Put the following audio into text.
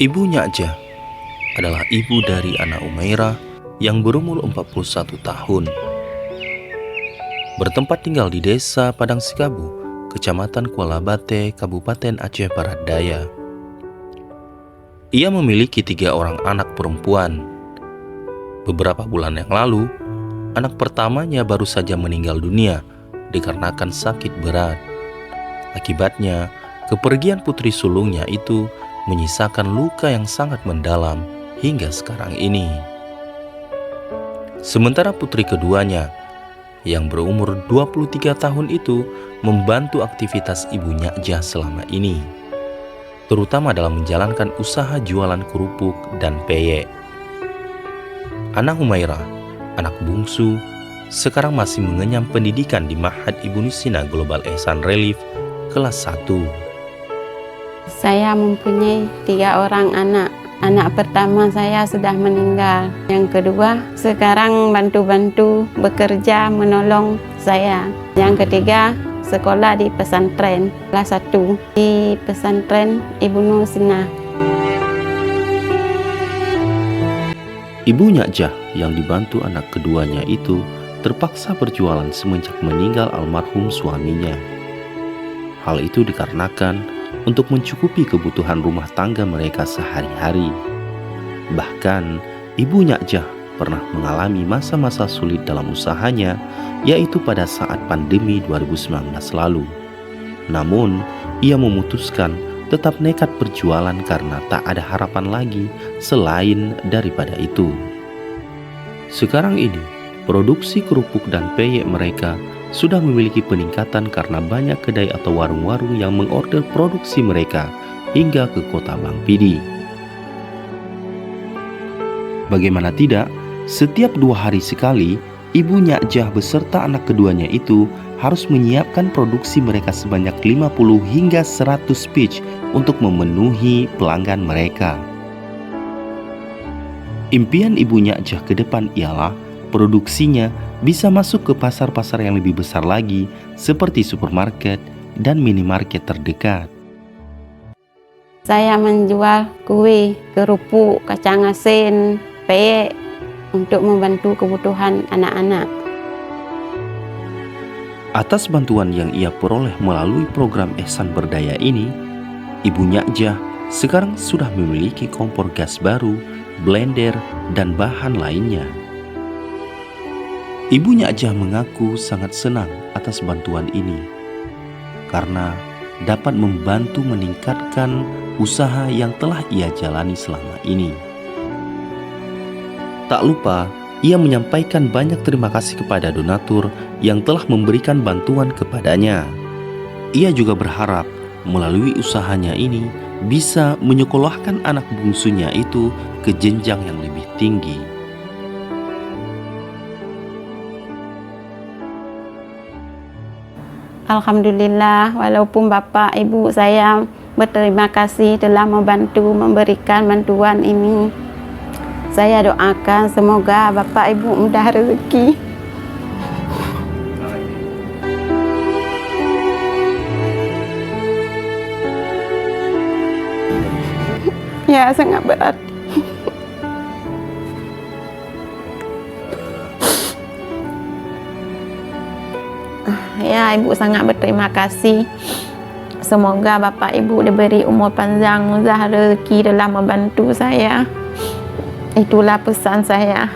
Ibu Nyakja adalah ibu dari anak Umairah yang berumur 41 tahun. Bertempat tinggal di desa Padang Sikabu, Kecamatan Kuala Bate, Kabupaten Aceh Barat Daya. Ia memiliki 3 orang anak perempuan. Beberapa bulan yang lalu, anak pertamanya baru saja meninggal dunia dikarenakan sakit berat. Akibatnya, kepergian putri sulungnya itu menyisakan luka yang sangat mendalam hingga sekarang ini. Sementara putri keduanya yang berumur 23 tahun itu membantu aktivitas ibu Nyakja selama ini, terutama dalam menjalankan usaha jualan kerupuk dan peyek. Anak Humairah, anak bungsu, sekarang masih mengenyam pendidikan di Ma'had Ibnu Sina Global Ihsan Relief kelas 1. Saya mempunyai 3 orang anak. Anak pertama saya sudah meninggal. Yang kedua sekarang bantu-bantu bekerja menolong saya. Yang ketiga sekolah di pesantren kelas 1 di pesantren Ibnu Sina. Ibu Nyakja yang dibantu anak keduanya itu terpaksa berjualan semenjak meninggal almarhum suaminya. Hal itu dikarenakan untuk mencukupi kebutuhan rumah tangga mereka sehari-hari. Bahkan, Ibu Nyakja pernah mengalami masa-masa sulit dalam usahanya, yaitu pada saat pandemi 2019 lalu. Namun, ia memutuskan tetap nekat berjualan karena tak ada harapan lagi selain daripada itu. Sekarang ini, produksi kerupuk dan peyek mereka sudah memiliki peningkatan karena banyak kedai atau warung-warung yang mengorder produksi mereka hingga ke kota Bang Pidi. Bagaimana tidak, setiap 2 hari sekali, Ibu Nyakja beserta anak keduanya itu harus menyiapkan produksi mereka sebanyak 50 hingga 100 pitch untuk memenuhi pelanggan mereka. Impian Ibu Nyakja ke depan ialah produksinya bisa masuk ke pasar-pasar yang lebih besar lagi seperti supermarket dan minimarket terdekat. Saya menjual kue, kerupuk, kacang asin, peyek untuk membantu kebutuhan anak-anak. Atas bantuan yang ia peroleh melalui program Ihsan Berdaya ini, Ibu Nyakja sekarang sudah memiliki kompor gas baru, blender, dan bahan lainnya. Ibu Nyakja mengaku sangat senang atas bantuan ini karena dapat membantu meningkatkan usaha yang telah ia jalani selama ini. Tak lupa, ia menyampaikan banyak terima kasih kepada donatur yang telah memberikan bantuan kepadanya. Ia juga berharap melalui usahanya ini bisa menyekolahkan anak bungsunya itu ke jenjang yang lebih tinggi. Alhamdulillah, walaupun bapak ibu saya berterima kasih telah membantu memberikan bantuan ini. Saya doakan semoga bapak ibu mudah rezeki. Ya, sangat berarti. Ya, ibu sangat berterima kasih. Semoga bapak ibu diberi umur panjang, murah rezeki dalam membantu saya. Itulah pesan saya.